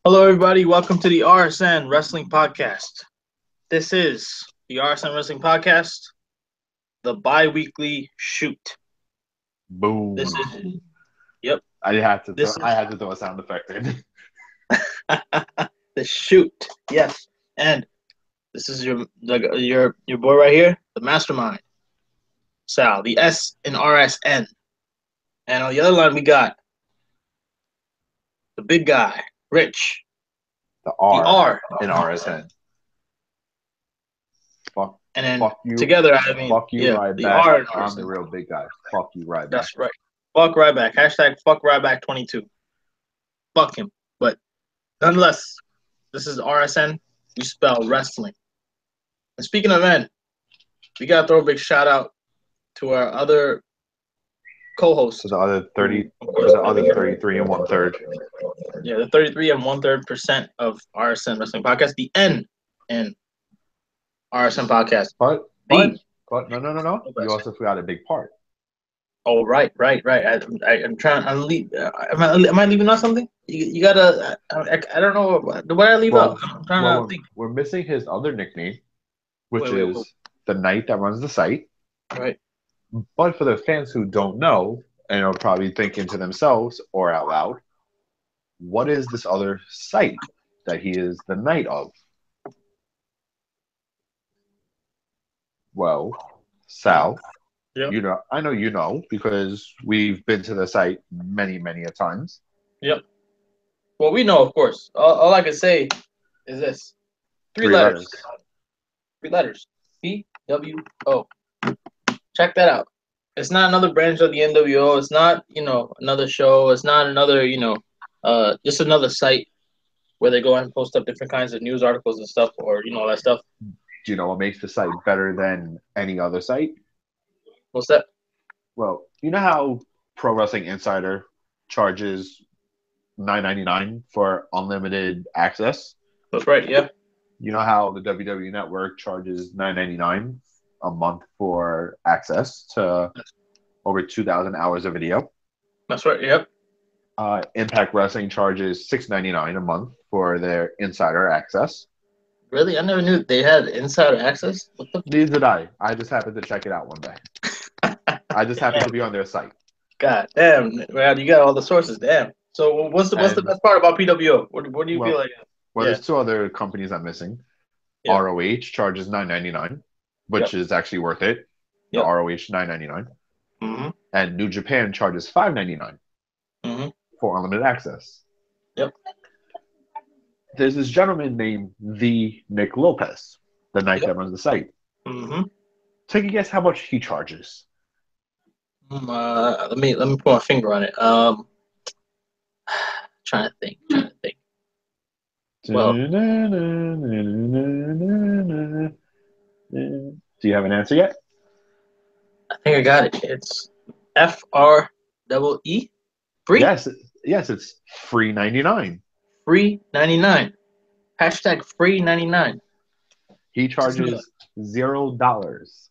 Hello, everybody. Welcome to the RSN Wrestling Podcast. This is the RSN Wrestling Podcast, the bi-weekly shoot. Boom. This is, yep, I had to throw, this I had to throw a sound effect in. is the shoot. Yes, and this is your boy right here, the mastermind, Sal, the S in RSN, and on the other line we got the big guy, Rich, The the R R, in RSN. Fuck, and then fuck you, together, I mean, fuck you, yeah, right the back. R in I'm the RSN. real big guy. Fuck you, right back. That's right. Fuck Ryback. Hashtag fuck Ryback22. Fuck him. But nonetheless, this is RSN. We spell wrestling. And speaking of men, we gotta throw a big shout out to our other co-host. To the other 30, Of to course, the other 33 and one third. yeah, the 33 and 1/3% of RSN Wrestling Podcast, the N in RSN Podcast. But, The no. You also forgot a big part. Oh, right. I'm trying. I'm leave. Am I leaving out something? You gotta. I don't know. What did I leave out? Well, I'm trying to well, think. we're missing his other nickname, which Wait. is the Knight that runs the site. Right. But for the fans who don't know and are probably thinking to themselves or out loud, what is this other site that he is the knight of? Well, Sal, Yep. I know you know because we've been to the site many, many a times. Yep. Well, we know, of course. All I can say is this: three Three letters. letters. 3 letters. PWO. Check that out. It's not another branch of the NWO. It's not another show. It's not another just another site where they go and post up different kinds of news articles and stuff, or all that stuff. Do you know what makes the site better than any other site? What's that? Well, you know how Pro Wrestling Insider charges $9.99 for unlimited access? That's right. Yeah. You know how the WWE Network charges $9.99 a month for access to over 2,000 hours of video. That's right. Yep. Impact Wrestling charges $6.99 a month for their insider access. Really, I never knew they had insider access. What the? Neither did I. I just happened to check it out one day. I just happened to be on their site. God damn! Well, you got all the sources. Damn. So what's the And best part about PWO? What do you feel well, like? Yeah. there's two other companies I'm missing. Yeah. ROH charges $9.99, which Yep. is actually worth it. The Yep. ROH $9.99, Mm-hmm. and New Japan charges $5.99 Mm-hmm. for unlimited access. Yep. There's this gentleman named the Nick Lopez, the knight Yep. that runs the site. Mm-hmm. Take a guess how much he charges. Let me put my finger on it. Trying to think. Well, Do you have an answer yet? I think I got it. It's FREE. Free. Yes, it's free 99. Free 99. Hashtag free 99. He charges $0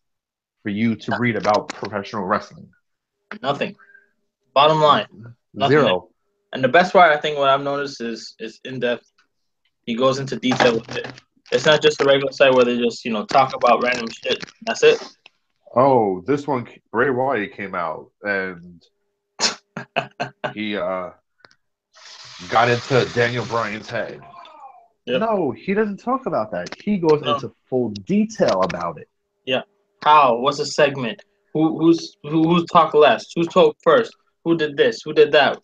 for you to read about professional wrestling. Nothing. Bottom line. Nothing. Zero. And the best part, I think, what I've noticed is in depth. He goes into detail with it. It's not just a regular site where they just talk about random shit. That's it. Oh, this one, Bray Wyatt came out and he got into Daniel Bryan's head. Yep. No, he doesn't talk about that. He goes No. into full detail about it. Yeah. How? What's the segment? Who's talked last? Who spoke first? Who did this? Who did that?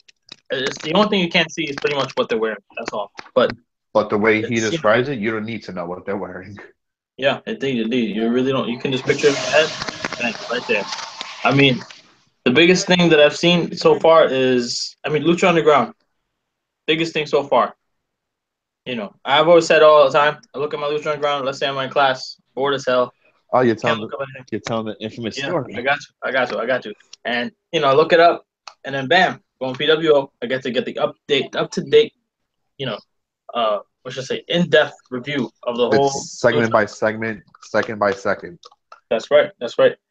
It's the only thing you can't see is pretty much what they're wearing. That's all. But the way he it's, describes it, you don't need to know what they're wearing. yeah, indeed. You really don't. You can just picture it in your head. Bang, right there. I mean, the biggest thing that I've seen so far is, Lucha Underground. Biggest thing so far. I've always said all the time. I look at my Lucha Underground. Let's say I'm in class, bored as hell. Oh, you're Can't telling look up anything. the infamous Yeah, story. I got you. And I look it up, and then bam, going PWO. I get to get the up to date, what should I say, in depth review of the whole It's segment by segment, second by second. That's right.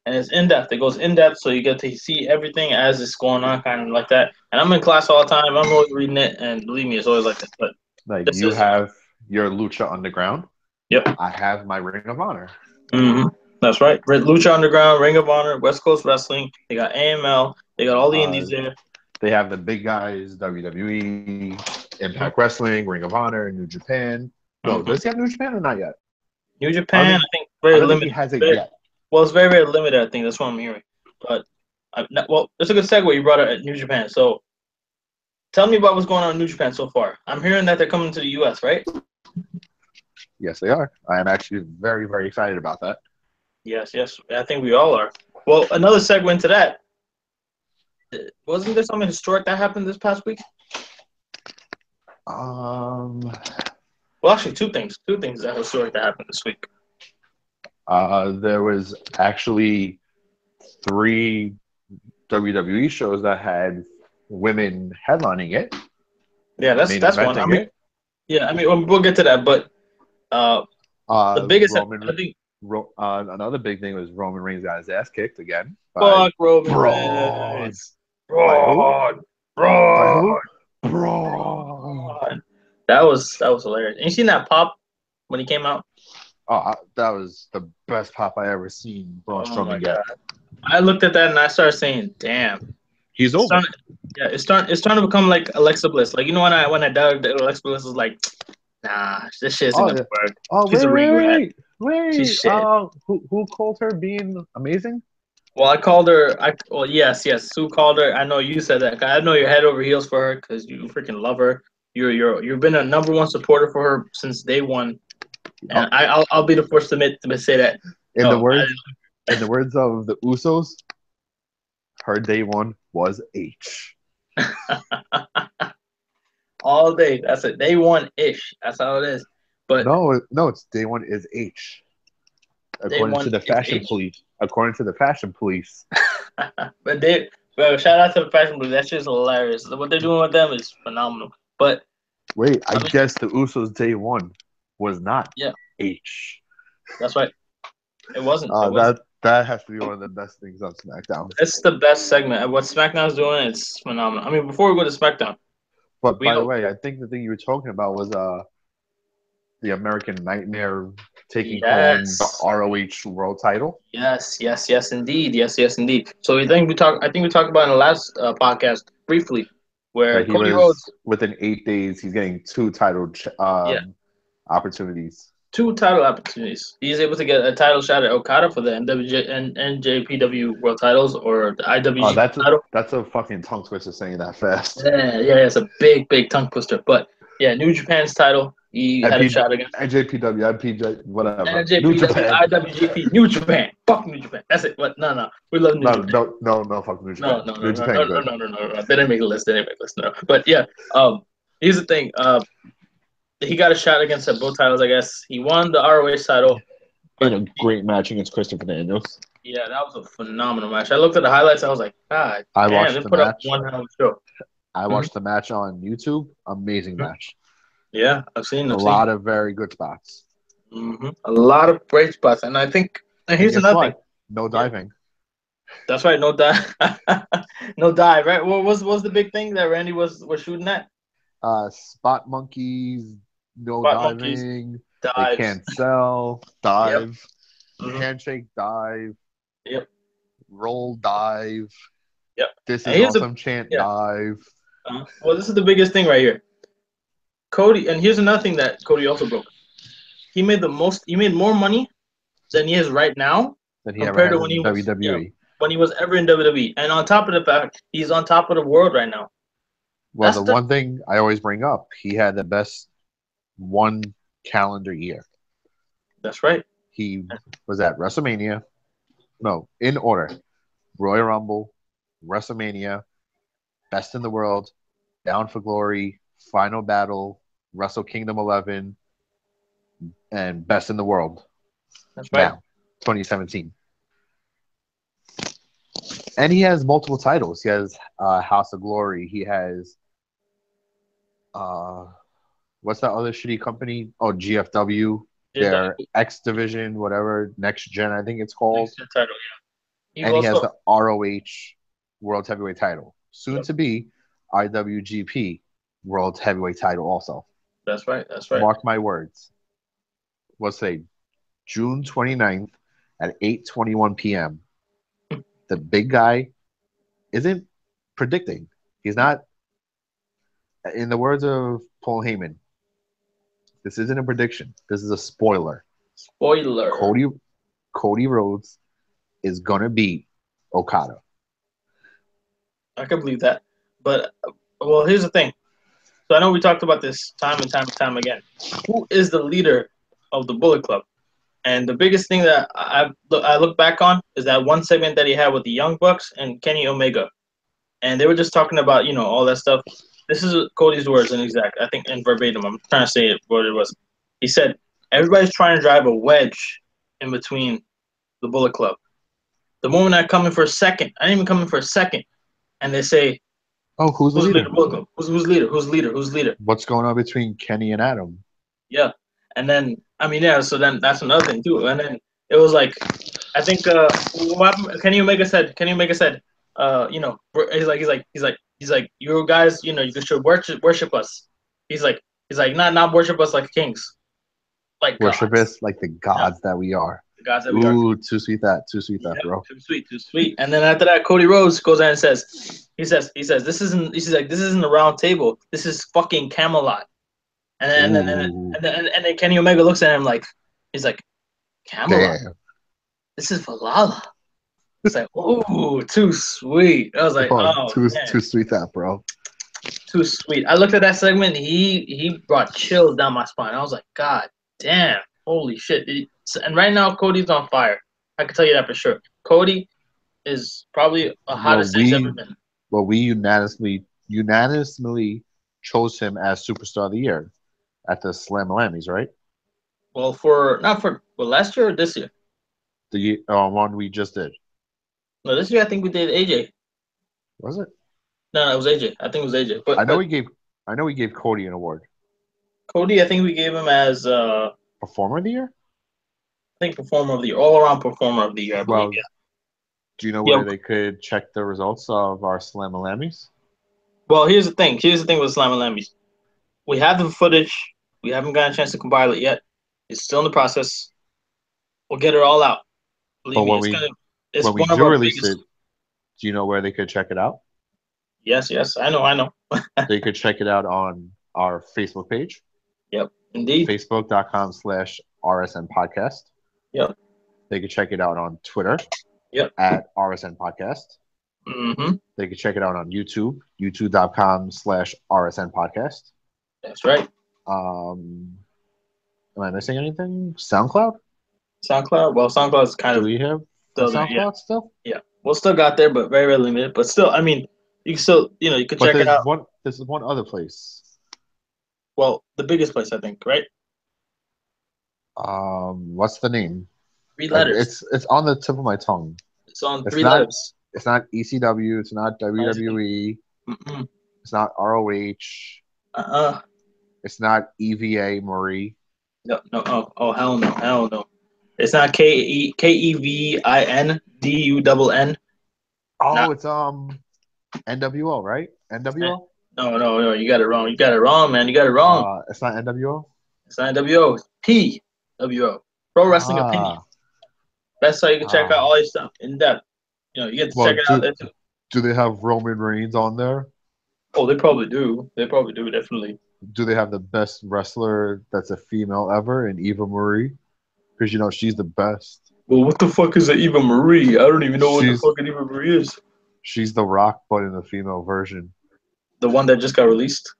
And it's in depth. It goes in depth, so you get to see everything as it's going on, kind of like that. And I'm in class all the time. I'm always reading it, and believe me, it's always like that. But Like This you is have your Lucha Underground. yep. I have my Ring of Honor. That's right. Lucha Underground, Ring of Honor, West Coast Wrestling. They got AML. They got all the indies there. They have the big guys: WWE, Impact Wrestling, Ring of Honor, New Japan. No, does he have New Japan or not yet? New Japan, I think very I don't think limited. he has it yet. Well, it's very, very limited. I think that's what I'm hearing. But well, it's a good segue. You brought it at New Japan. So tell me about what's going on in New Japan so far. I'm hearing that they're coming to the U.S., right? Yes, they are. I am actually very, very excited about that. Yes. I think we all are. Well, another segue into that. Wasn't there something historic that happened this past week? Um, Well, actually, two things. Two things that historic that happened this week. there was actually 3 WWE shows that had women headlining it. Yeah, that's one. I mean, we'll get to that, but the biggest, I think. Another big thing was Roman Reigns got his ass kicked again. Fuck Roman Braun. Reigns. Braun. By who? Braun. That was hilarious. And you seen that pop when he came out? Oh, that was the best pop I ever seen Braun Strowman get. I looked at that and I started saying, "Damn, he's over." It's starting to become like Alexa Bliss. Like when I died, Alexa Bliss was like, "Nah, this shit isn't gonna work." Oh, she's a ring rat. Wait. Who called her being amazing? Well, I called her. Yes. Sue called her. I know you said that. I know you're head over heels for her because you freaking love her. You've been a number one supporter for her since day one, and I'll be the first to say that. In the words of the Usos, her day one was H. All day. That's it. Day one ish. That's how it is. But no, it's day one is H. According to the fashion police. But shout out to the fashion police. That's just hilarious. What they're doing with them is phenomenal. But wait, I guess the Usos day one was not H. That's right. It wasn't. That has to be one of the best things on SmackDown. It's the best segment. What SmackDown's doing, it's phenomenal. I mean, before we go to SmackDown. But by the way, I think the thing you were talking about was the American Nightmare taking home the ROH World Title. Yes, indeed. So I think we talked about in the last podcast briefly where Cody Rhodes within 8 days he's getting 2 title opportunities. 2 title opportunities. He's able to get a title shot at Okada for the NJPW World Titles or the IWGP title. That's a fucking tongue twister saying that fast. Yeah, it's a big tongue twister. But yeah, New Japan's title. He had a shot against NJPW, IPJ, whatever. NJPW, New Japan. IWGP, New Japan. Fuck New Japan. That's it. But no. We love New Japan. No, fuck New Japan. No. New Japan, no. They didn't make a list. No. But yeah, here's the thing. He got a shot against both titles, I guess. He won the ROH title. In a great match against Christopher Daniels. Yeah, that was a phenomenal match. I looked at the highlights. I was like, God, I watched they put up one hell of a show. I watched the match on YouTube. Amazing match. Yeah, I've seen a lot of very good spots. A lot of great spots. And I think, and here's another thing. No diving. That's right, no dive. No dive, right? What was the big thing that Randy was shooting at? Spot monkeys, diving. They can't sell, dive, handshake, dive. Yep. Roll, dive. Yep. This is awesome, chant, dive. Well, this is the biggest thing right here. Cody, and here's another thing that Cody also broke. He made more money than he is right now compared to when he was WWE. When he was ever in WWE. And on top of the fact, he's on top of the world right now. Well, the one thing I always bring up, he had the best 1 calendar year. That's right. He was at WrestleMania. No, in order. Royal Rumble, WrestleMania, Best in the World, Bound for Glory, Final Battle, Wrestle Kingdom 11, and Best in the World. That's right. Now, 2017. And he has multiple titles. He has House of Glory. He has what's that other shitty company? Oh, GFW. Their X Division, whatever, Next Gen, I think it's called. Next Gen title, yeah. He has the ROH World Heavyweight title. Soon to be IWGP World Heavyweight title also. That's right. That's right. Mark my words. We'll say June 29th at 8:21 p.m. The big guy isn't predicting. He's not, in the words of Paul Heyman, this isn't a prediction. This is a spoiler. Spoiler. Cody Rhodes is gonna beat Okada. I can believe that. But well, here's the thing. So I know we talked about this time and time again. Who is the leader of the Bullet Club? And the biggest thing that I look back on is that one segment that he had with the Young Bucks and Kenny Omega, and they were just talking about all that stuff. This is Cody's words in exact, I think in verbatim. I'm trying to say it what it was. He said, "Everybody's trying to drive a wedge in between the Bullet Club. The moment I come in for a second, I didn't even come in for a second, and they say, oh, who's the leader? Bullet Club? Who's leader? Who's leader? Who's leader? What's going on between Kenny and Adam? Yeah, and then so then that's another thing too. And then it was like, I think what happened, Kenny Omega said, he's like, you guys, you should worship us. He's like, not worship us like kings, like worship gods. us like the gods that we are. The gods that we are. Ooh, too sweet that, bro. Too sweet. And then after that, Cody Rhodes goes in and says, this isn't the round table. This is fucking Camelot. And then Kenny Omega looks at him like, he's like, Camelot. Damn. This is Valhalla. It's like, ooh, too sweet. I was like, too sweet that, bro. Too sweet. I looked at that segment. He brought chills down my spine. I was like, God damn, holy shit. And right now, Cody's on fire. I can tell you that for sure. Cody is probably the hottest he's ever been. Well, we unanimously chose him as Superstar of the Year at the Slam-A-Lammys, right? Well, last year or this year? The one we just did. No, this year I think we did AJ. Was it? No, it was AJ. I think it was AJ. But I know we gave Cody an award. Cody, I think we gave him as Performer of the Year? I think Performer of the Year, all around Performer of the Year, I believe. Yeah. Do you know where they could check the results of our Slam-A-Lammys? Well, here's the thing. With Slam-A-Lammys. We have the footage. We haven't gotten a chance to compile it yet. It's still in the process. We'll get it all out. Believe me, when we do release it, do you know where they could check it out? Yes, I know. They could check it out on our Facebook page. Yep, indeed. Facebook.com/RSN Podcast. Yep. They could check it out on Twitter. Yep. At RSN Podcast. Mm-hmm. They could check it out on YouTube. YouTube.com/RSN Podcast. That's right. Am I missing anything? SoundCloud? Well, SoundCloud is kind of. Do we have SoundCloud still? Yeah. Well, still got there, but very, very limited. But still, I mean, you can still, you can check it out. This is one other place. Well, the biggest place, I think, right? What's the name? 3 letters. It's on the tip of my tongue. It's on 3 letters. It's not ECW. It's not WWE. Mm-mm. It's not ROH. It's not EVA Marie. No. Oh, hell no. It's not KEVINDUNN. Oh, it's NWO, right? NWO? No. You got it wrong. Man. You got it wrong. It's not NWO. It's not NWO. It's PWO. Pro Wrestling Opinion. That's how you can check out all your stuff in depth. You get to check it out there too. Do they have Roman Reigns on there? Oh, they probably do. Definitely. Do they have the best wrestler that's a female ever in Eva Marie? Because, she's the best. Well, what the fuck is an Eva Marie? I don't even know what the fuck an Eva Marie is. She's The Rock, but in the female version. The one that just got released?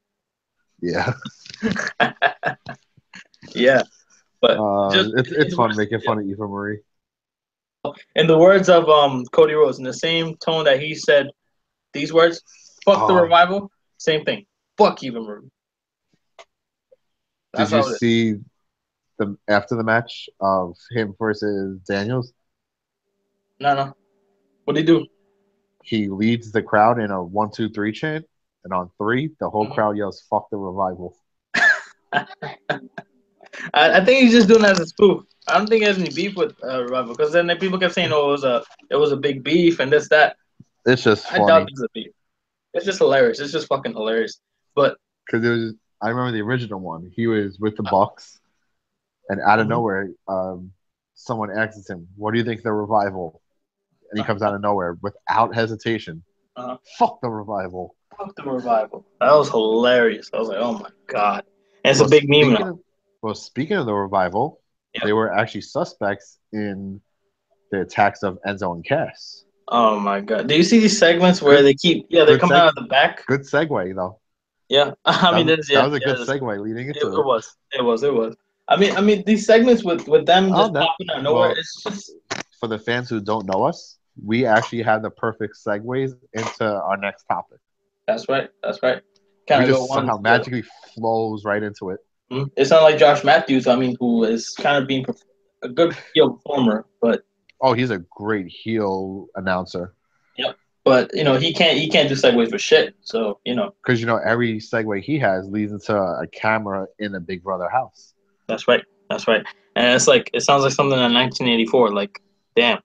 Yeah. Yeah. But it's fun making fun of Eva Marie. In the words of Cody Rhodes, in the same tone that he said these words, fuck the Revival, same thing. Fuck Eva Marie. Did you see after the match of him versus Daniels? No. What did he do? He leads the crowd in a 1, 2, 3 chant, and on 3, the whole crowd yells "Fuck the Revival." I think he's just doing that as a spoof. I don't think he has any beef with Revival, because then people kept saying, "Oh, it was a big beef and this that." It's just funny. I doubt it's a beef. It's just hilarious. It's just fucking hilarious. But because I remember the original one. He was with the Bucks, and out of Mhm. nowhere, someone asks him, "What do you think of the Revival?" And he comes out of nowhere without hesitation. Uh, Fuck the Revival. Fuck the Revival. That was hilarious. I was like, oh my god. And it's a Well, big meme speaking now. of speaking of the Revival, Yep. they were actually suspects in the attacks of Enzo and Cass. Oh my god. Do you see these segments where Good, they keep they're good coming out of the back? good segue though. Yeah. I mean there's That yeah, was a yeah, good segue leading it, into it it. was. It was. It was. I mean these segments with them Oh, just that popping out of nowhere, well, it's just for the fans who don't know us, we actually have the perfect segues into our next topic. that's right. That's right. We Kind of go just one somehow together. magically flows right into it. It's not like Josh Matthews, I mean, who is kind of being a good heel performer, but Oh, he's a great heel announcer. yep. But he can't do segues for shit. So, Because every segue he has leads into a camera in a Big Brother house. that's right. That's right. And it's like it sounds like something in 1984. Like, damn,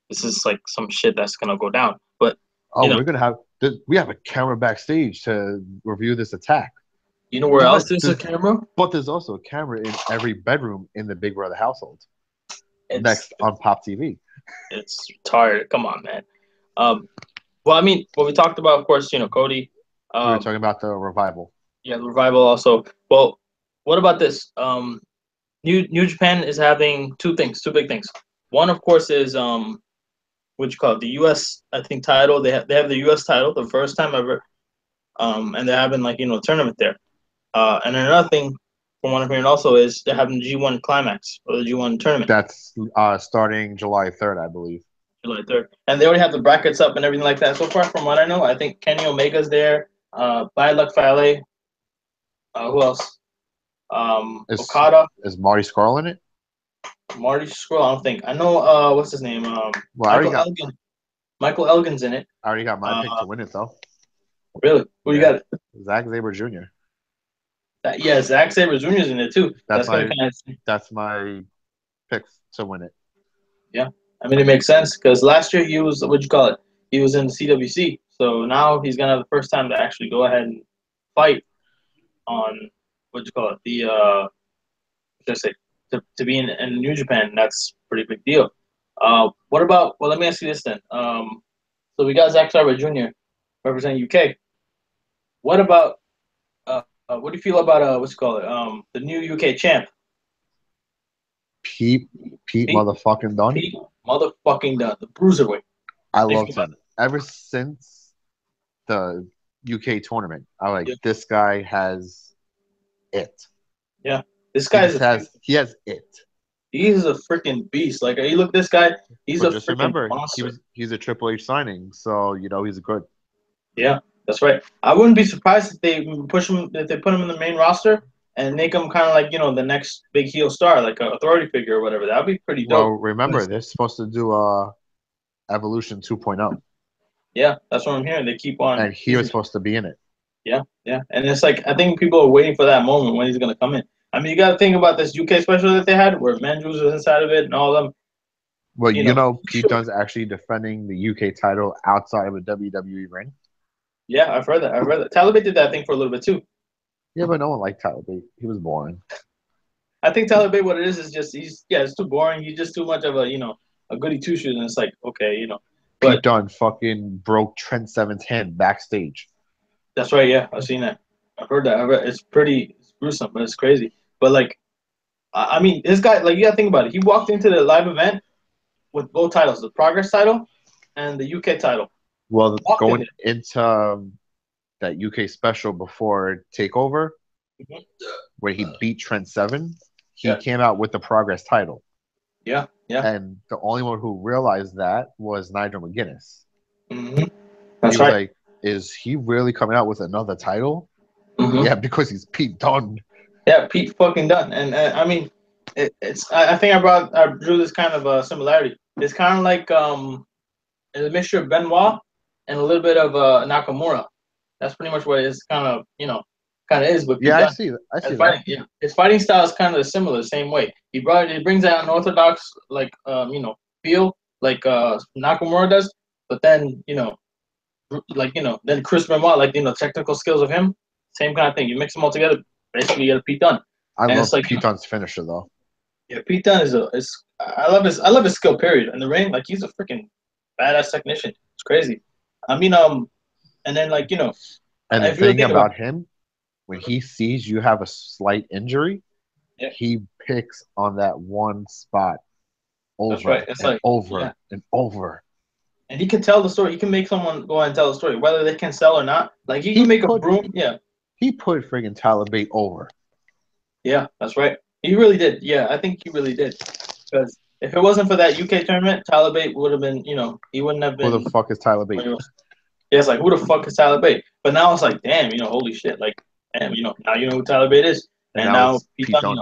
this is like some shit that's gonna go down. But Oh, we have a camera backstage to review this attack. you know where else But there's a camera? but there's also a camera in every bedroom in the Big Brother household. It's Next on Pop TV. it's retarded. Come on, man. Well, I mean, what we talked about, of course, Cody. We were Um, talking about the Revival. yeah, the Revival also. Well, what about this? New Japan is having two big things. One, of course, is what you call it, the U.S. I think title. They have the U.S. title, the first time ever, and they're having like a tournament there. And another thing, from what I'm hearing, also is they're having the G1 Climax or the G1 tournament, That's starting July 3rd, I believe. July 3rd, and they already have the brackets up and everything like that. So far, from what I know, I think Kenny Omega's there, Bad Luck Fale, who else? Is Okada, is Marty Scurll in it? Marty Scurll. I don't think I know. What's his name? Well, Michael Elgin. Michael Elgin's in it. I already got my pick Uh, to win it though. really? Who you Yeah. got? Zack Sabre Jr. Yeah, Zack Sabre Jr.'s in it too. That's Gonna my kind of that's my pick to win it. yeah. I mean, it makes sense because last year he was what you call it. He was in the CWC, so now he's gonna have the first time to actually go ahead and fight on what you call it the what should I say to be in New Japan. That's a pretty big deal. What about? Well, let me ask you this then. So we got Zack Sabre Jr. representing UK. What about? What do you feel about what's it called? The new UK champ, Pete Pete, motherfucking Dunne. Pete motherfucking Dunne, the bruiserweight. I What do you loved feel about him ever since the UK tournament. I like it? this guy has it. Yeah, this He guy's just has he has it. he's a freaking beast. Like you look, this guy, he's But a just freaking remember, monster. he's a Triple H signing, so he's a good. Yeah, that's right. I wouldn't be surprised if they push him, if they put him in the main roster and make him kind of like the next big heel star, like an authority figure or whatever. That'd be pretty Well, dope. remember they're supposed to do Evolution 2.0, Yeah, that's what I'm hearing. They keep on and he was teasing. supposed to be in it. Yeah, yeah, and it's like I think people are waiting for that moment when he's gonna come in. I mean, you got to think about this UK special that they had, where Mandrews was inside of it and all of them. Well, Pete Sure. Dunne's actually defending the UK title outside of a WWE ring. Yeah, I've heard that. I've heard that. Talibate did that thing for a little bit too. Yeah, but no one liked Tyler Bate. He was boring. I think Talibate, what it is just it's too boring. He's just too much of a goody two shoes, and it's like okay. Pete But Dunne fucking broke Trent Seven's hand backstage. that's right. Yeah, I've seen that. I've heard that. It's it's gruesome, but it's crazy. But like, I mean, this guy, like, you gotta think about it. He walked into the live event with both titles, the Progress title and the UK title. Well, Walked in going into that UK special before Takeover, Mhm. where he beat Trent Seven, he Yeah. came out with the Progress title. Yeah, yeah. And the only one who realized that was Nigel McGuinness. Mm-hmm. He That's was right. like, "Is he really coming out with another title?" Mm-hmm. Yeah, because he's Pete Dunne. Yeah, Pete fucking done. And I mean, it's. I think I drew this kind of a similarity. It's kind of like it's a mixture of Benoit and a little bit of Nakamura. That's pretty much what it's kind of is with Pete Yeah, I Dunne. see. I see And that. fighting, yeah, his fighting style is kind of similar, same way. He brings out an orthodox like feel like Nakamura does, but then like then Chris Benoit, like technical skills of him, same kind of thing. You mix them all together, basically you get a Pete Dunne. I And love it's like, Pete Dunne's finisher though. yeah, Pete Dunne is I love his skill. Period. In the ring, like he's a freaking badass technician. It's crazy. I mean, and then like And the if you really thing think about him, when he sees you have a slight injury, Yeah. he picks on that one spot over That's right. It's and like over yeah. and over. And he can tell the story. He can make someone go and tell the story, whether they can sell or not. Like he can make a broom. Yeah. He put friggin' Tyler Bate over. Yeah, that's right. He really did. Yeah, I think he really did. Because if it wasn't for that UK tournament, Tyler Bate would have been, he wouldn't have been. Who the fuck is Tyler Bate? Yeah, it's like, who the fuck is Tyler Bate? But now it's like, damn, holy shit. Like, damn, now you know who Tyler Bate is. And now Pete Dunne,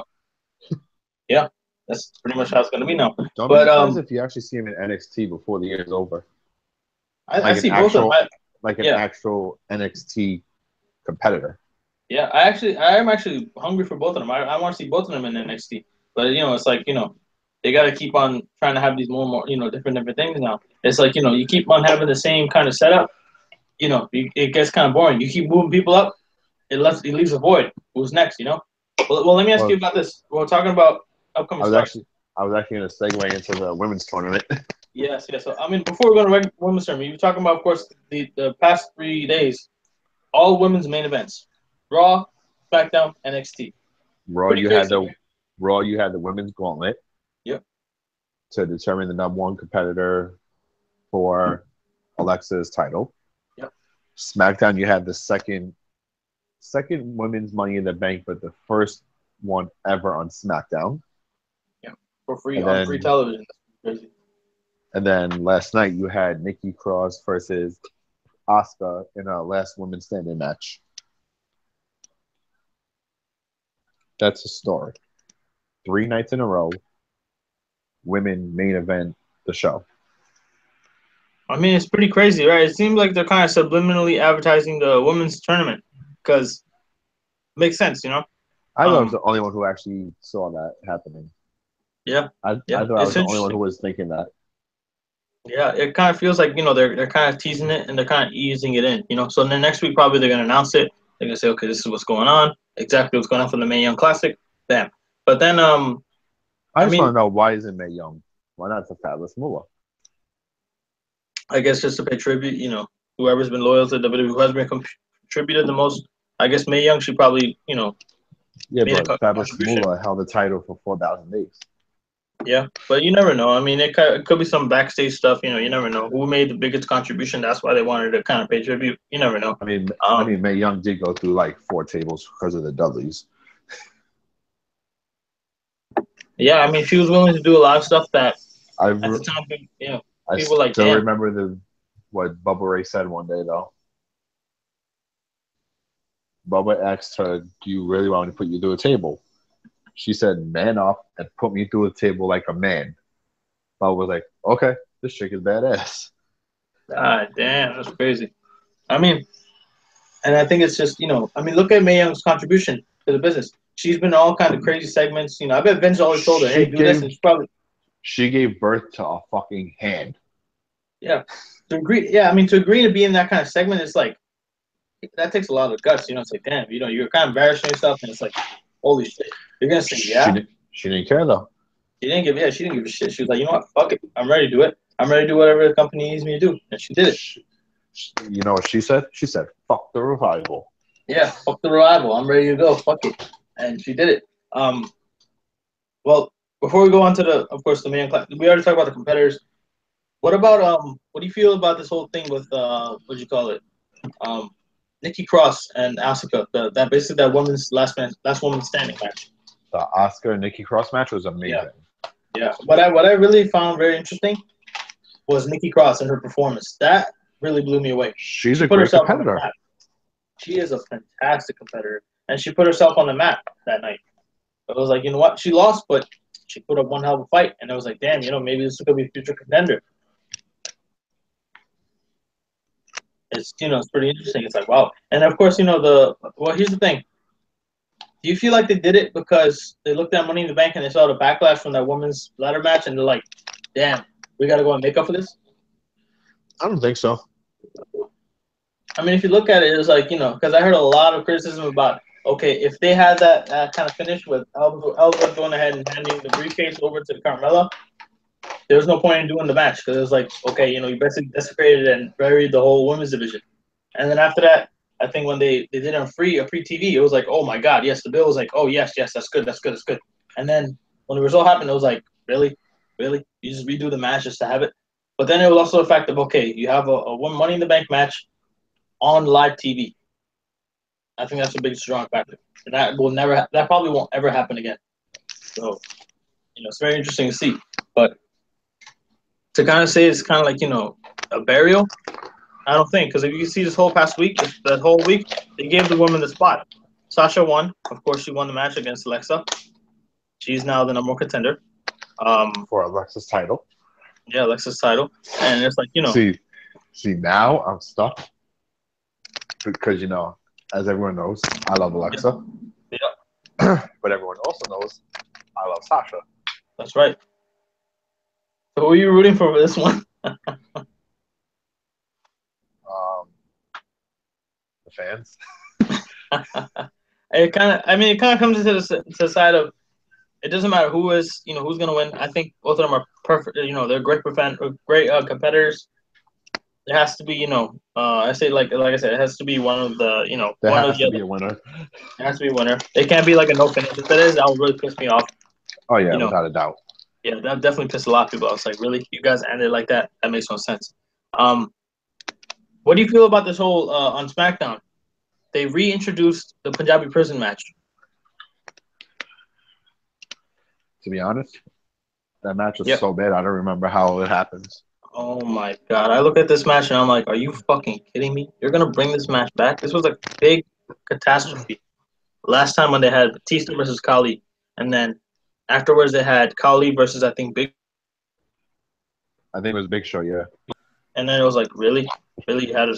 Yeah, that's pretty much how it's going to be now. Don't but be surprised if you actually see him in NXT before the year is over. I see both of them. Like an actual NXT competitor. Yeah, I am actually hungry for both of them. I want to see both of them in NXT. But it's like they got to keep on trying to have these more and more different things now. It's like you keep on having the same kind of setup. It gets kind of boring. You keep moving people up, it leaves a void. Who's next? Well, let me ask you about this. We're talking about upcoming stars. I was actually going to segue into the women's tournament. Yes. So I mean, before we go to women's tournament, you're talking about, of course, the past 3 days, all women's main events: Raw, SmackDown, NXT. Raw, you had the women's gauntlet. Yep. To determine the number one competitor for Alexa's title. Yep. SmackDown, you had the second women's Money in the Bank, but the first one ever on SmackDown. Yeah, for free on free television. That's crazy. And then last night you had Nikki Cross versus Asuka in a last woman standing match. That's a story. 3 nights in a row, women main event the show. I mean, it's pretty crazy, right? It seems like they're kind of subliminally advertising the women's tournament because it makes sense, I was the only one who actually saw that happening. Yeah. I thought I was the only one who was thinking that. Yeah, it kind of feels like, they're kind of teasing it and they're kind of easing it in, So then next week, probably they're going to announce it. They're going to say, okay, this is what's going on. Exactly what's going on for the Mae Young Classic. Bam. But then, I just want to know, why isn't Mae Young? Why not the Fabulous Moolah? I guess just to pay tribute, whoever's been loyal to WWE, who has been contributed the most. I guess Mae Young should probably, Yeah, but Fabulous Moolah held the title for 4,000 days. Yeah, but you never know. I mean, it could be some backstage stuff. You never know who made the biggest contribution. That's why they wanted to kind of pay tribute. You never know. I mean, Mae Young did go through like 4 tables because of the Dudleys. Yeah, I mean, she was willing to do a lot of stuff that at the time, people like. I remember what Bubba Ray said one day though. Bubba asked her, "Do you really want me to put you through a table?" She said, "Man up and put me through a table like a man." Bubba was like, "Okay, this chick is badass." God damn, that's crazy. I mean, and I think it's just look at Mae Young's contribution to the business. She's been in all kind of crazy segments. I bet Vince always told her, "Hey, do this," and she gave birth to a fucking hand. Yeah, to agree to be in that kind of segment, it's like that takes a lot of guts. It's like, damn, you're kind of embarrassing yourself, and it's like, holy shit, you're gonna say yeah. She didn't care though. She didn't give a shit. She was like, you know what, fuck it, I'm ready to do it. I'm ready to do whatever the company needs me to do, and she did it. You know what she said? She said, "Fuck the revival." Yeah, fuck the revival. I'm ready to go. Fuck it, and she did it. Well, before we go on to of course, the main class, we already talked about the competitors. What about what do you feel about this whole thing with what do you call it? Nikki Cross and Asuka, that women's last woman standing match. The Asuka and Nikki Cross match was amazing. Yeah. What I really found very interesting was Nikki Cross and her performance. That really blew me away. She a great competitor. She is a fantastic competitor, and she put herself on the map that night. It was like, you know what? She lost, but she put up one hell of a fight, and it was like, damn, maybe this could be a future contender. It's it's pretty interesting. It's like, wow. And of course, here's the thing. Do you feel like they did it because they looked at Money in the Bank and they saw the backlash from that women's ladder match, and they're like, damn, we got to go and make up for this? I don't think so. I mean, if you look at it, it's like, because I heard a lot of criticism about, okay, if they had that kind of finish with Elba going ahead and handing the briefcase over to Carmella, there was no point in doing the match because it was like, okay, you basically desecrated and buried the whole women's division. And then after that, I think when they did it on free TV, it was like, oh my god, yes, the bill was like, oh yes, that's good, that's good, that's good. And then when the result happened, it was like, really, you just redo the match just to have it. But then it was also the fact of, okay, you have a one Money in the Bank match on live TV. I think that's a big strong factor. And that probably won't ever happen again. So, it's very interesting to see. But to kind of say it's kind of like, a burial, I don't think. Because if you see this whole past week, that whole week, they gave the woman the spot. Sasha won. Of course, she won the match against Alexa. She's now the number one contender. For Alexa's title. Yeah, Alexa's title. And it's like, See, now I'm stuck. Because, as everyone knows, I love Alexa. Yeah. But everyone also knows I love Sasha. That's right. So who are you rooting for this one? The fans. It kind of comes into the side of, it doesn't matter who's gonna win. I think both of them are perfect. They're great competitors. There has to be, I say like I said, it has to be one of the, There one has of the to other. be a winner. It has to be a winner. It can't be like a no finish. If that is, that would really piss me off. Oh yeah, without a doubt. Yeah, that definitely pissed a lot of people. I was like, really, you guys ended like that? That makes no sense. What do you feel about this whole on SmackDown? They reintroduced the Punjabi prison match. To be honest, that match was so bad. I don't remember how it happens. Oh my god! I look at this match and I'm like, are you fucking kidding me? You're gonna bring this match back? This was a big catastrophe. Last time when they had Batista versus Khali, and then afterwards they had Khali versus I think I think it was Big Show, yeah. And then it was like, really, you had a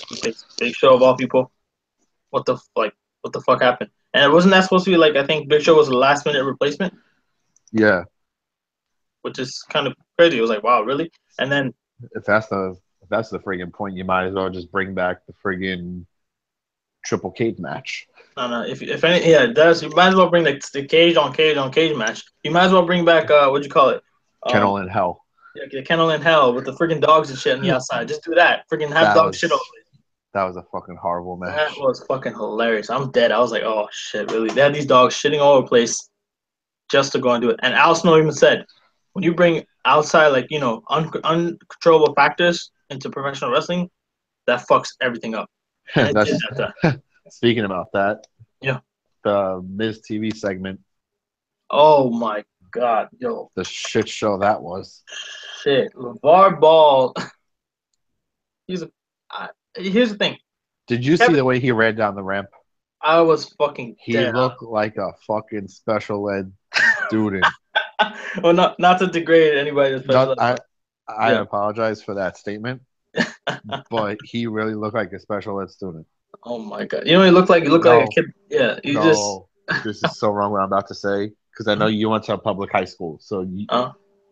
big Show of all people. What the fuck happened? And wasn't that supposed to be like, I think Big Show was a last minute replacement? Yeah. Which is kind of crazy. It was like, wow, really? And then if that's the friggin' point, you might as well just bring back the friggin' triple cage match. No. If any, yeah, you might as well bring the cage on cage match. You might as well bring back what'd you call it? Kennel in Hell. Yeah, the Kennel in Hell with the friggin' dogs and shit on the outside. Just do that. Friggin' have dog shit over it. That was a fucking horrible match. That was fucking hilarious. I'm dead. I was like, oh shit, really? They had these dogs shitting all over the place just to go and do it. And Al Snow even said, when you bring outside, like, uncontrollable factors into professional wrestling, that fucks everything up. Speaking about that, yeah, the Miz TV segment. Oh my god, yo, the shit show that was. Shit, LeVar Ball. Here's the thing. Did you see the way he ran down the ramp? I was fucking He looked like a fucking special ed student. Well, not to degrade anybody that's special ed. I apologize for that statement, but he really looked like a special ed student. Oh my god! He looked like a kid. Yeah, This is so wrong what I'm about to say because I know you went to a public high school. So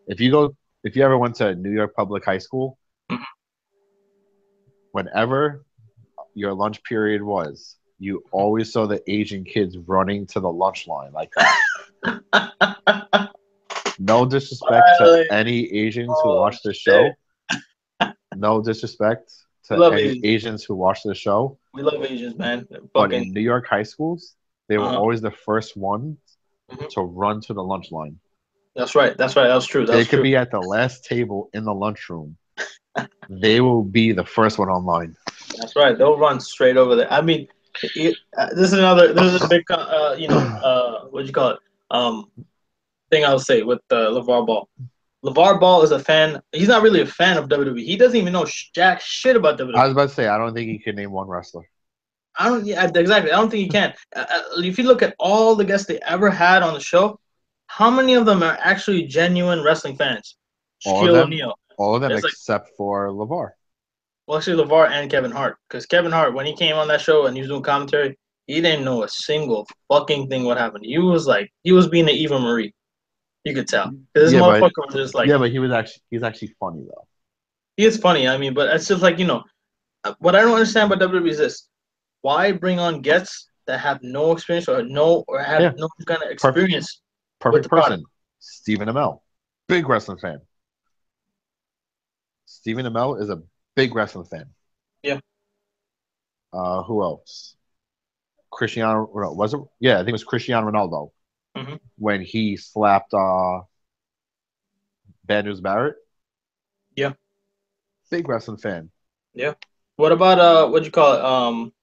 if you ever went to a New York public high school, whenever your lunch period was, you always saw the Asian kids running to the lunch line like that. No disrespect to any Asians who watch this show. No disrespect to any Asians who watch this show. We love Asians, man. But in New York high schools, they were always the first ones to run to the lunch line. That's right. That was true. They could be at the last table in the lunchroom. They will be the first one online. That's right. They'll run straight over there. I mean, this is a big, what do you call it? Thing I'll say with LeVar Ball. LeVar Ball is a fan. He's not really a fan of WWE. He doesn't even know jack shit about WWE. I was about to say, I don't think he can name one wrestler. Exactly. I don't think he can. If you look at all the guests they ever had on the show, how many of them are actually genuine wrestling fans? Shaquille O'Neal. All of them except for LeVar. Well, actually, LeVar and Kevin Hart. Because Kevin Hart, when he came on that show and he was doing commentary, he didn't know a single fucking thing what happened. He was being an Eva Marie. You could tell. This motherfucker was just like... Yeah, but he's actually funny, though. He is funny, I mean, but it's just like, what I don't understand about WWE is this: why bring on guests that have no experience or have Yeah. no kind of experience with Perfect the person. product? Stephen Amell, big wrestling fan. Stephen Amell is a big wrestling fan. Yeah. Who else? Cristiano, was it? Yeah, I think it was Cristiano Ronaldo Mhm. when he slapped Bad News Barrett. Yeah. Big wrestling fan. Yeah. What about what do you call it?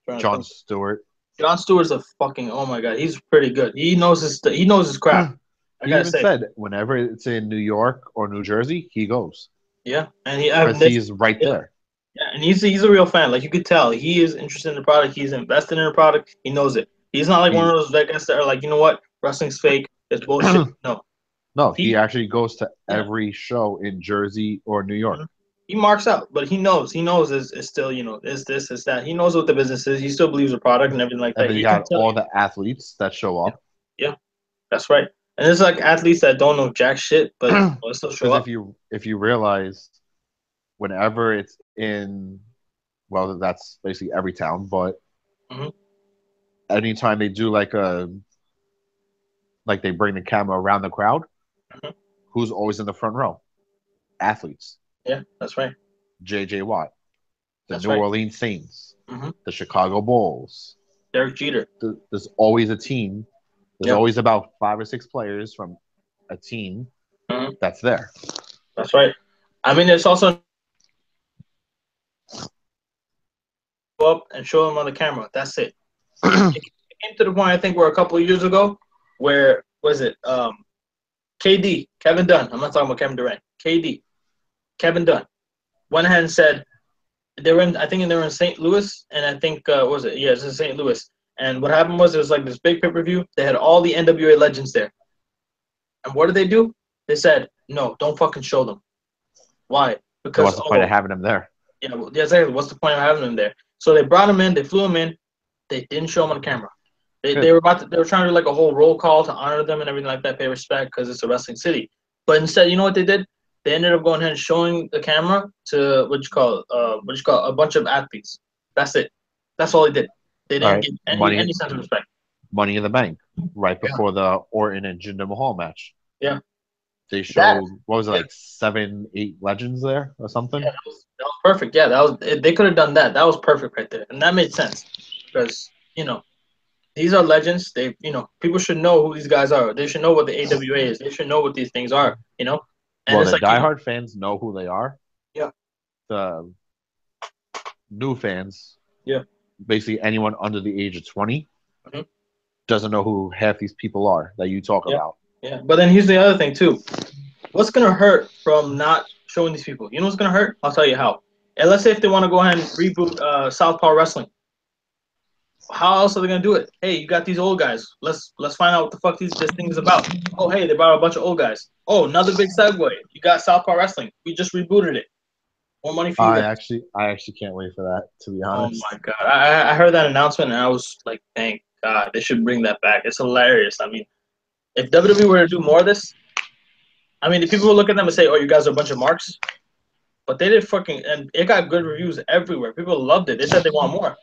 Trying to John think. Stewart. Jon Stewart's a fucking, oh my god, he's pretty good. He knows his crap. I He gotta even say, said whenever it's in New York or New Jersey, he goes yeah, and because he's right yeah, there. yeah, and he's a real fan. Like you could tell, he is interested in the product. He's invested in the product. He knows it. He's not like one of those guys that are like, you know what, wrestling's fake. It's bullshit. No, No, he he actually goes to yeah, every show in Jersey or New York. mhm. He marks out, but he knows it's still is this is that. He knows what the business is. He still believes the product and everything like And that. then you He can got tell all you. the athletes that show Yeah, up. yeah, that's right. And there's like athletes that don't know jack shit, but will still show Because up. if you realize whenever it's in, well, that's basically every town, but Hmm. anytime they do like they bring the camera around the crowd, Hmm. who's always in the front row? Athletes. Yeah, that's right. J.J. Watt, the That's New right. Orleans Saints, Hmm. the Chicago Bulls. Derek Jeter. There's always a team. There's Yeah, always about 5 or 6 players from a team hmm, that's there. that's right. I mean, it's also go up and show them on the camera. That's it. It came to the point I think where a couple of years ago, where was it? KD, Kevin Dunn. I'm not talking about Kevin Durant. KD, Kevin Dunn went ahead and said they were in. I think they were in St. Louis, and I think what was it? Yeah, it's in St. Louis. And what happened was it was like this big pay-per-view. They had all the NWA legends there. And what did they do? They said, no, don't fucking show them. Why? So Because what's the point of having them there? yeah, well, yeah, exactly. What's the point of having them there? So they brought him in. They flew him in. They didn't show him on camera. They Good. were they were trying to do like a whole roll call to honor them and everything like that, pay respect because it's a wrestling city. But instead, you know what they did? They ended up going ahead and showing the camera to a bunch of athletes. That's it. That's all they did. They All didn't right. give Money any sense of respect. Money in the Bank, right Yeah, before the Orton and Jinder Mahal match. yeah. They That showed, what was it, yeah, like 7, 8 legends there or something? that was perfect. Yeah, that was they could have done that. That was perfect right there, and that made sense because these are legends. They, people should know who these guys are. They should know what the AWA is. They should know what these things are. And Well, it's the like, diehard fans know who they are. yeah, The new fans, yeah, basically anyone under the age of 20, mhm, doesn't know who half these people are that you talk yeah, about. yeah. But then here's the other thing too. What's gonna hurt from not showing these people? You know what's gonna hurt? I'll tell you how. And let's say if they want to go ahead and reboot Southpaw Wrestling, how else are they gonna do it? Hey, you got these old guys. Let's find out what the fuck this thing is about. Oh, hey, they brought a bunch of old guys. Oh, another big segue. You got Southpaw Wrestling. We just rebooted it. More money for you guys. I actually can't wait for that, to be Oh honest. my god, I heard that announcement and I was like, thank God, they should bring that back. It's hilarious. I mean, if WWE were to do more of this, I mean, the people will look at them and say, "Oh, you guys are a bunch of marks," but they did fucking, and it got good reviews everywhere. People loved it. They said they want more.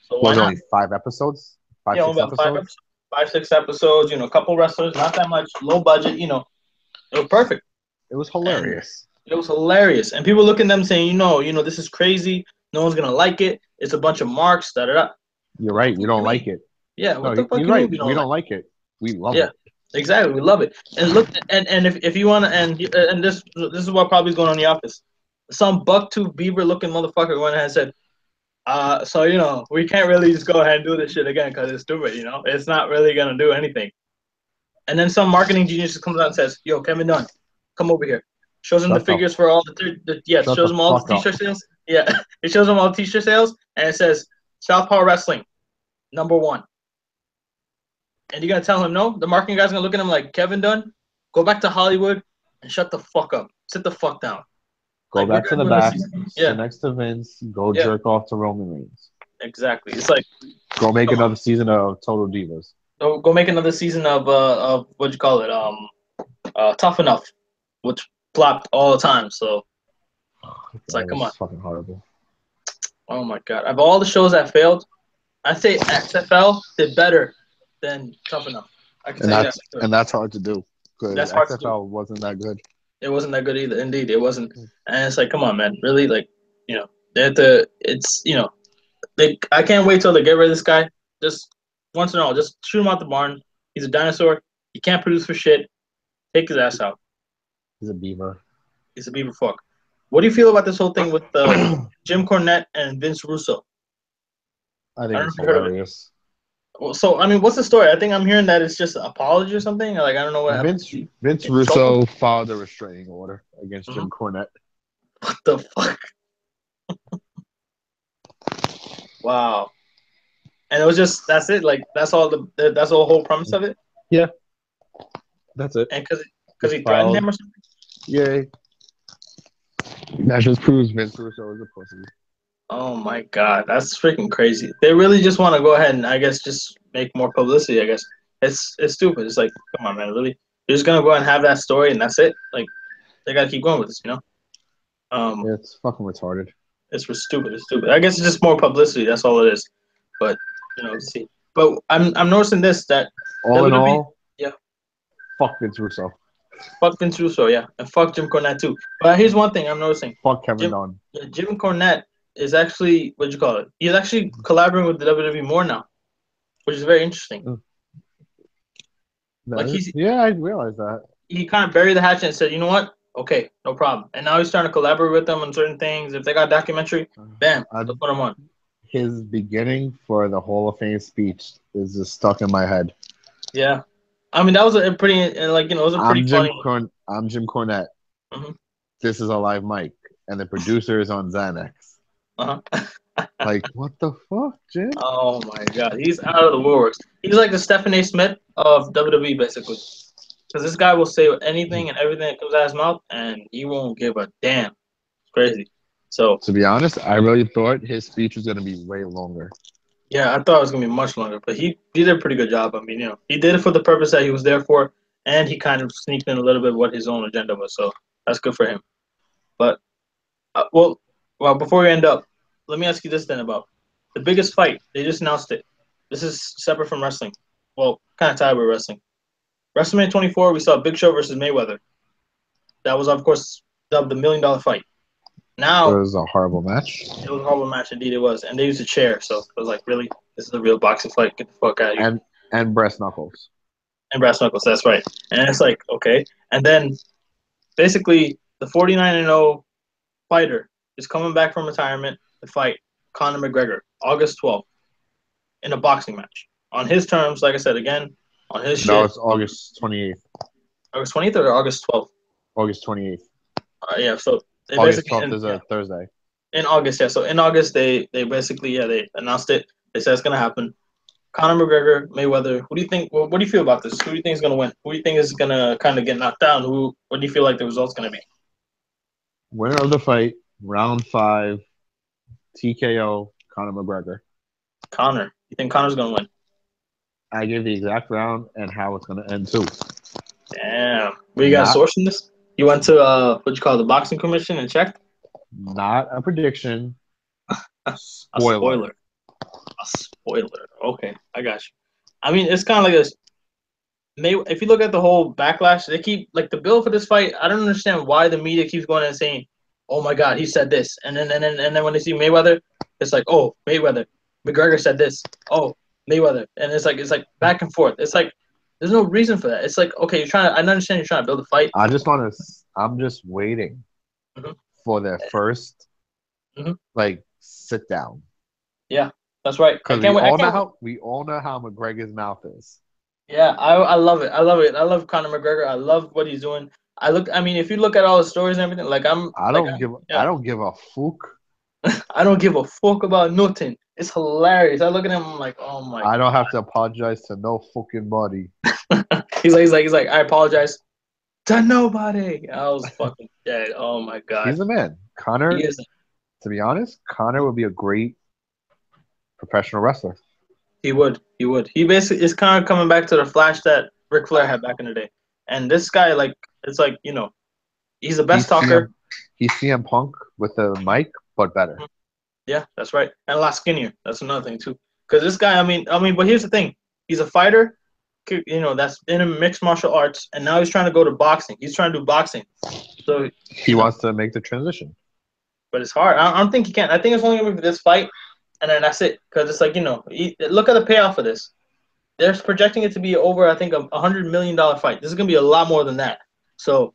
So why Was it not? only 5 episodes? Five, Yeah, six only about five episodes? episodes, 5, 6 episodes. A couple wrestlers, not that much, low budget. It was perfect, It was and hilarious. it was hilarious. And people look at them saying, this is crazy. No one's gonna like it. It's a bunch of marks. Da da da. You're What the right. We fuck don't you like mean? it. Yeah, No, what the fuck he's you mean right. we We don't like don't like it. We love it? Yeah, it. exactly. We love it. And look, and if you want to, and this is what probably is going on in the office. Some bucktooth beaver looking motherfucker went ahead and said, so we can't really just go ahead and do this shit again because it's stupid. It's not really gonna do anything. And then some marketing genius comes out and says, "Yo, Kevin Dunn, come over here." Shows him the Shut the figures for all yeah, shut shows the him all the fuck up. t-shirt sales. Yeah, it shows him all the t-shirt sales, and it says Southpaw Wrestling #1. And you're gonna tell him no? The marketing guy's gonna look at him like, Kevin Dunn, go back to Hollywood and shut the fuck up. Sit the fuck down. Go Like we're back to gonna the do this back, season. sit Yeah, next to Vince, go yeah, jerk off to Roman Reigns. exactly. It's like, Go make come on. another season of Total Divas. Go make another season of what you call it, Tough Enough, which flopped all the time. So it's That like, come on. was fucking horrible. Oh my god! Of all the shows that failed, I say XFL did better than Tough Enough. I can And tell you that that's for sure. and that's hard to do because That's hard to do. XFL wasn't that good. It wasn't that good either. Indeed, it wasn't. And it's like, come on, man, really? Like, they have to. It's I can't wait till they get rid of this guy. Just once and all, just shoot him out the barn. He's a dinosaur. He can't produce for shit. Take his ass out. He's a beaver. He's a beaver fuck. What do you feel about this whole thing with Jim Cornette and Vince Russo? I I think don't know it's if you heard of it. hilarious. Well, so, I mean, what's the story? I think I'm hearing that it's just an apology or something. Like, I don't know what happened. Vince Russo filed a restraining order against Jim Cornette. What the fuck? Wow. And it was that's it. Like, that's all that's the whole premise of it. Yeah, that's it. And because he threatened him or something. Yeah, that just proves Vince Russo is a pussy. Oh my god, that's freaking crazy. They really just want to go ahead and I guess just make more publicity. I guess it's stupid. It's like, come on, man, really? You're just gonna go and have that story and that's it? Like, they gotta keep going with this, It's fucking retarded. It's stupid. It's stupid. I guess it's just more publicity. That's all it is. But see. But I'm noticing this that all in all, yeah. Fuck Vince Russo. Fuck Vince Russo, yeah, and fuck Jim Cornette too. But here's one thing I'm noticing. Fuck Kevin Dunn. Jim Cornette is actually he's actually collaborating with the WWE more now, which is very interesting. I realize that. He kind of buried the hatchet and said, you know what? Okay, no problem. And now he's starting to collaborate with them on certain things. If they got a documentary, bam, let's put them on. His beginning for the Hall of Fame speech is just stuck in my head. Yeah. I mean, that was a pretty, it was a pretty funny. I'm Jim Cornette. Mm-hmm. This is a live mic. And the producer is on Xanax. Uh-huh. Like, what the fuck, Jim? Oh, my God. He's out of the woodworks. He's like the Stephen A. Smith of WWE, basically. Because this guy will say anything and everything that comes out of his mouth, and he won't give a damn. It's crazy. So, to be honest, I really thought his speech was going to be way longer. Yeah, I thought it was going to be much longer, but he did a pretty good job. I mean, he did it for the purpose that he was there for, and he kind of sneaked in a little bit what his own agenda was, so that's good for him. But, well, before we end up, let me ask you this then about the biggest fight. They just announced it. This is separate from wrestling. Well, kind of tied with wrestling. WrestleMania 24, we saw Big Show versus Mayweather. That was, of course, dubbed the $1 million fight. Now it was a horrible match. It was a horrible match, indeed it was. And they used a chair, so it was like, really? This is a real boxing fight? Get the fuck out of here. And brass knuckles. And brass knuckles, that's right. And it's like, okay. And then, basically, the 49-0 fighter is coming back from retirement to fight Conor McGregor, August 12th, in a boxing match. On his terms, like I said, again, on his shit. No, it's August 28th. August 20th or August 12th? August 28th. Yeah, so... August 12th is a Thursday. In August, yeah. So in August, they basically, they announced it. They said it's going to happen. Conor McGregor, Mayweather. What do you think? What do you feel about this? Who do you think is going to win? Who do you think is going to kind of get knocked down? What do you feel like the result's going to be? Winner of the fight, round 5, TKO, Conor McGregor. Conor. You think Conor's going to win? I gave the exact round and how it's going to end, too. Damn. Where you got a source from this? You went to, the boxing commission and checked? Not a prediction. Spoiler. A spoiler. Okay, I got you. I mean, it's kind of like if you look at the whole backlash, they keep, like, the bill for this fight, I don't understand why the media keeps going and saying, oh my God, he said this. And then when they see Mayweather, it's like, oh, Mayweather. McGregor said this. Oh, Mayweather. And it's like back and forth. It's like, there's no reason for that. It's like, okay, I understand you're trying to build a fight. I'm just waiting for their first, sit down. Yeah, that's right. Because we all know how McGregor's mouth is. Yeah, I love it. I love Conor McGregor. I love what he's doing. If you look at all the stories and everything, I don't give a fuck. I don't give a fuck about nothing. It's hilarious. I look at him, I'm like, oh my God. I don't have to apologize to no fucking body. he's like, I apologize to nobody. I was fucking dead. Oh my God. He's the man. Conor, to be honest, Conor would be a great professional wrestler. He would. He basically is kind of coming back to the Flash that Ric Flair had back in the day. And this guy, he's the best talker. He's CM Punk with the mic, but better. Yeah, that's right. And a lot skinnier. That's another thing too. Because this guy, but here's the thing: he's a fighter, that's in mixed martial arts, and now he's trying to go to boxing. He's trying to do boxing. So He wants to make the transition. but it's hard. I don't think he can. I think it's only gonna be for this fight, and then that's it. Because it's like look at the payoff for this. They're projecting it to be over, I think, $100 million fight. This is gonna be a lot more than that. So,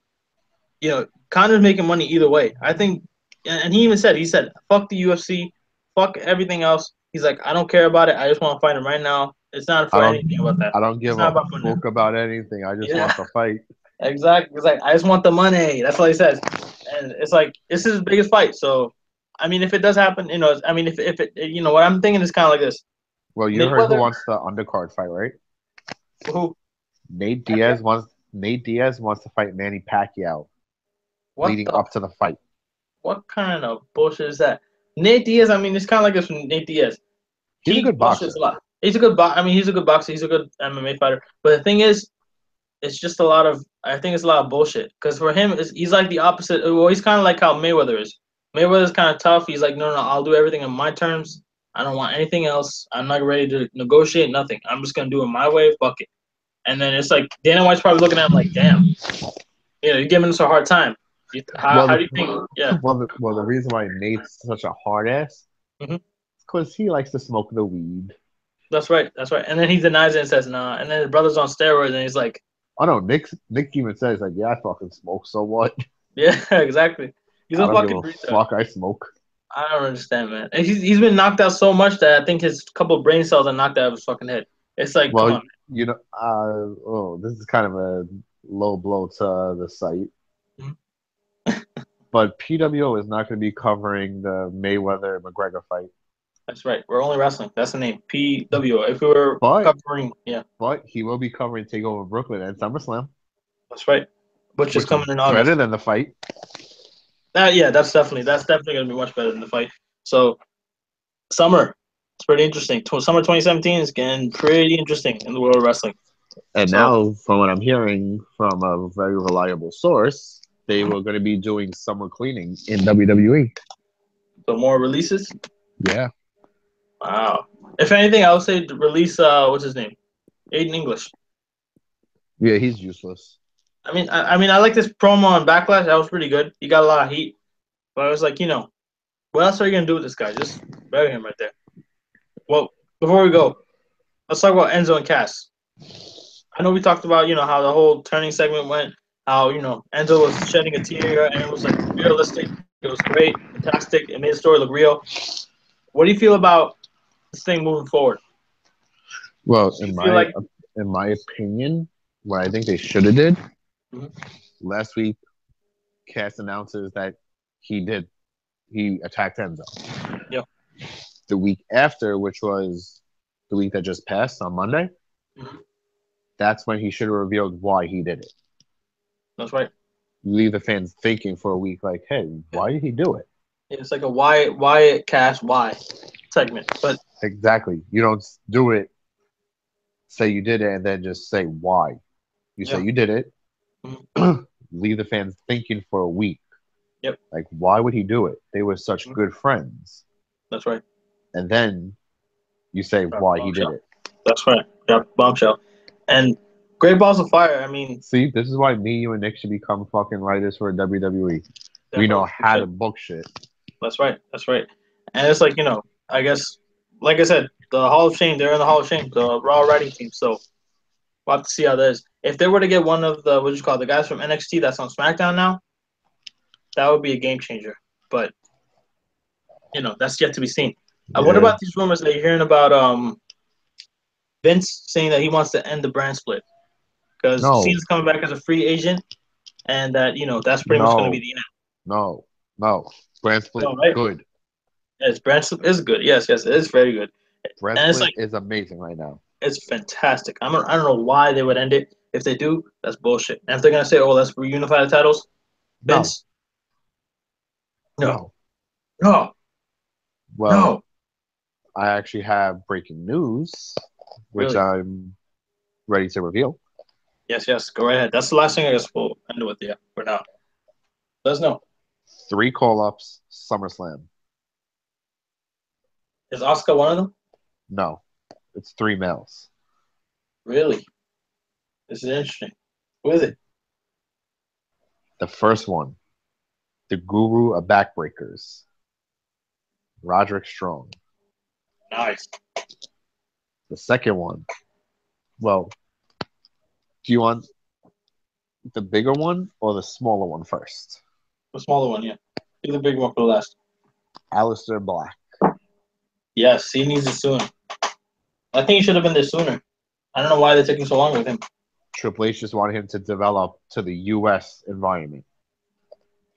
Connor's making money either way. I think, and he even said, "Fuck the UFC, fuck everything else." He's like, "I don't care about it. I just want to fight him right now. It's not for anything about that. I don't give it's not a about money." fuck about anything. I just want the fight. Exactly. He's like, "I just want the money." That's what he says, and it's like this is his biggest fight. So, if it does happen, if it, what I'm thinking is kind of like this. Well, you heard who wants the undercard fight, right? Who? Nate Diaz wants to fight Manny Pacquiao. Leading up to the fight. What kind of bullshit is that? Nate Diaz, it's kind of like this from Nate Diaz. He's a good boxer. A lot. He's a good he's a good boxer. He's a good MMA fighter. But the thing is, it's just I think it's a lot of bullshit. Because for him, he's like the opposite. Well, he's kind of like how Mayweather is. Mayweather's kind of tough. He's like, no, I'll do everything on my terms. I don't want anything else. I'm not ready to negotiate nothing. I'm just going to do it my way. Fuck it. And then it's like, Dana White's probably looking at him like, damn. You're giving us a hard time. How do you think? Yeah. Well, the reason why Nate's such a hard ass is because he likes to smoke the weed. That's right. And then he denies it and says, nah. And then his brother's on steroids and he's like, oh no, Nick even says like, yeah, I fucking smoke. So what? Yeah, exactly. He's a fucking fuck. I smoke. I don't understand, man. And he's been knocked out so much that I think his couple of brain cells are knocked out of his fucking head. It's like, well, come on. This is kind of a low blow to the site. But PWO is not going to be covering the Mayweather McGregor fight. That's right. We're only wrestling. That's the name. PWO. If we were covering, yeah. But he will be covering TakeOver Brooklyn and SummerSlam. That's right. Which is coming in August. Better than the fight. Yeah, that's definitely going to be much better than the fight. So, summer. It's pretty interesting. Summer 2017 is getting pretty interesting in the world of wrestling. And now, from what I'm hearing from a very reliable source, they were going to be doing summer cleaning in WWE. So more releases? Yeah. Wow. If anything, I would say release, what's his name? Aiden English. Yeah, he's useless. I like this promo on Backlash. That was pretty good. He got a lot of heat. But I was like, what else are you going to do with this guy? Just bury him right there. Well, before we go, let's talk about Enzo and Cass. I know we talked about, how the whole turning segment went, how, Enzo was shedding a tear and it was like realistic. It was great, fantastic. It made the story look real. What do you feel about this thing moving forward? Well, in my opinion, what I think they should have did last week, Cass announces that he attacked Enzo. Yeah. The week after, which was the week that just passed on Monday, that's when he should have revealed why he did it. That's right. You leave the fans thinking for a week, like, hey, why did he do it? It's like a why Cass, why segment. But exactly. You don't do it, say you did it, and then just say why. You say you did it, leave the fans thinking for a week. Yep. Like, why would he do it? They were such good friends. That's right. And then you say why he did it. That's right. Yeah, bombshell. And Great Balls of Fire, see, this is why me, you, and Nick should become fucking writers for WWE. We know how to book shit. That's right. And it's like, I guess, like I said, the Hall of Shame, they're in the Hall of Shame, the Raw writing team. So we'll have to see how that is. If they were to get one of the guys from NXT that's on SmackDown now, that would be a game changer. But, that's yet to be seen. What about these rumors that you're hearing about Vince saying that he wants to end the brand split? Because Cena's coming back as a free agent, and that, that's pretty much going to be the end. No. Brand split good. Yes, brand split is good. Yes, it is very good. Brand split is amazing right now. It's fantastic. I don't know why they would end it. If they do, that's bullshit. And if they're going to say, let's reunify the titles, Vince? No. Well, no. I actually have breaking news, which I'm ready to reveal. Yes. Go right ahead. That's the last thing I guess we'll end with you for now. Let us know. 3 call-ups, SummerSlam. Is Oscar one of them? No, it's 3 males. Really? This is interesting. Who is it? The first one, the guru of backbreakers, Roderick Strong. Nice. The second one, well, do you want the bigger one or the smaller one first? The smaller one, yeah. Do the big one for the last. Aleister Black. Yes, he needs it soon. I think he should have been there sooner. I don't know why they're taking so long with him. Triple H just wanted him to develop to the U.S. environment.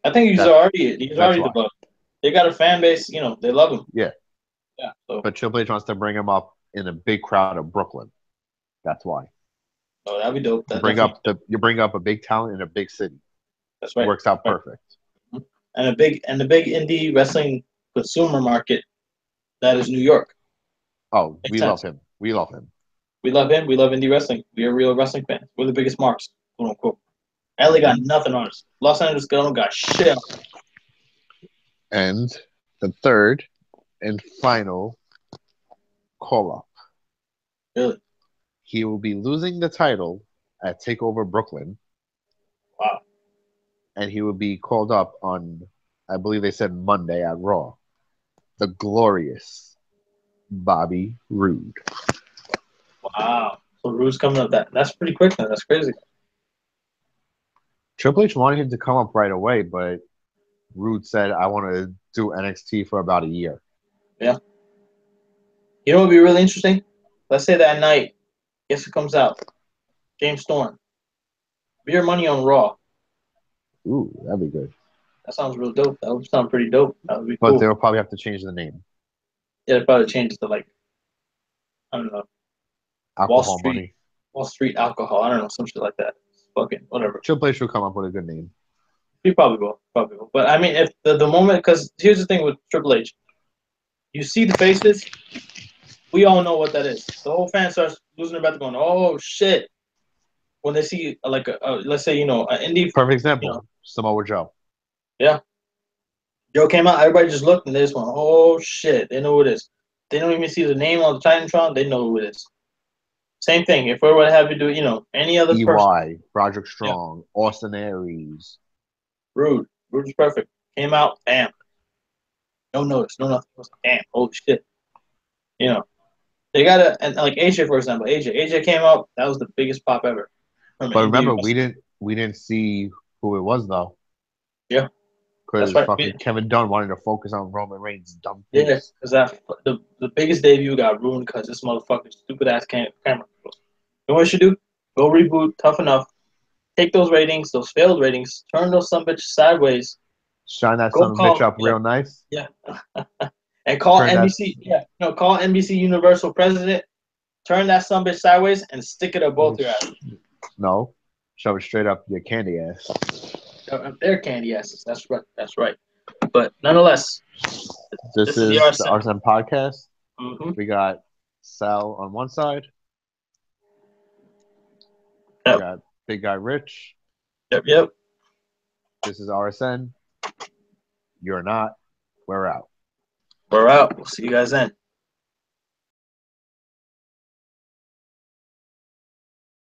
I think he's already why. developed. They got a fan base, they love him. Yeah. Yeah. So. But Triple H wants to bring him up in a big crowd of Brooklyn. That's why. Oh, that'd be dope. You bring up a big talent in a big city. That's right. It works out perfect. And the big indie wrestling consumer market, that is New York. Oh, we love him. We love him. We love him. We love indie wrestling. We are real wrestling fans. We're the biggest marks, quote unquote. LA got nothing on us. Los Angeles got shit. And the third and final call-up. Really? He will be losing the title at TakeOver Brooklyn. Wow. And he will be called up on, I believe they said Monday at Raw. The glorious Bobby Roode. Wow. So Roode's coming up. That's pretty quick now. That's crazy. Triple H wanted him to come up right away, but Roode said, I want to do NXT for about a year. Yeah. You know what would be really interesting? Let's say that night, guess who comes out? James Storm. Be your money on Raw. Ooh, that'd be good. That sounds real dope. That would sound pretty dope. That would be cool. But they'll probably have to change the name. Yeah, they'll probably change it to I don't know. Alcohol Money. Wall Street Alcohol. I don't know, some shit like that. Fucking whatever. Triple H will come up with a good name. He probably will. But I mean, if the moment, because here's the thing with Triple H. You see the faces, we all know what that is. The whole fan starts losing their breath going, oh, shit. When they see, let's say, an indie. Perfect example, Samoa Joe. Yeah. Joe came out, everybody just looked, and they just went, oh, shit. They know who it is. They don't even see the name on the Titantron, they know who it is. Same thing. If we were to have you do, any other person. Roderick Strong, Austin Aries. Roode is perfect. Came out, bam. No notice, no nothing. Damn, holy shit. They got and like AJ, for example. AJ came out, that was the biggest pop ever. But remember, we didn't see who it was though. Yeah. Because fucking Kevin Dunn wanted to focus on Roman Reigns' dumb face. Yeah, because the biggest debut got ruined because this motherfucker's stupid ass camera. You know what you should do? Go reboot Tough Enough. Take those ratings, those failed ratings, turn those son bitches sideways. Shine that son of a bitch up real nice. Yeah. And call NBC. Call NBC Universal president. Turn that son bitch sideways and stick it up both your asses. No, shove it straight up your candy ass. Their candy asses. That's right. That's right. But nonetheless, this is the RSM podcast. Mm-hmm. We got Sal on one side. Yep. We got Big Guy Rich. Yep. This is RSN. You're not. We're out. We're out. We'll see you guys then.